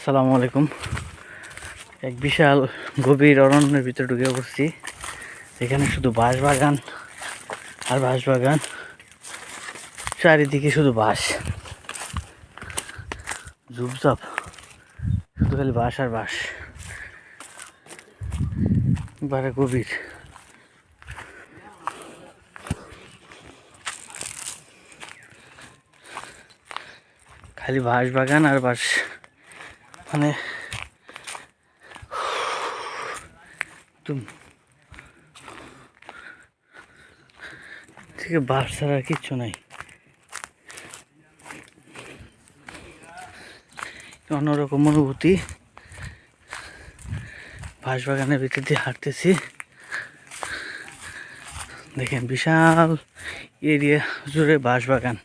আসসালামু আলাইকুম। এক বিশাল গভীর অরণ্যের ভিতরে ঢুকে পড়ছি। এখানে শুধু বাঁশ বাগান আর বাঁশ বাগান, চারিদিকে শুধু বাঁশ, ঝুপঝাপ, শুধু খালি বাঁশ আর বাঁশ, একবারে গভীর। খালি বাঁশ বাগান আর বাঁশ, মানে থেকে বাঁশ ছাড়া আর কিচ্ছু নাই। অন্যরকম অনুভূতি। বাঁশ বাগানের ভিতর দিয়ে হাঁটতেছি, দেখেন বিশাল এরিয়া জুড়ে বাঁশ বাগান।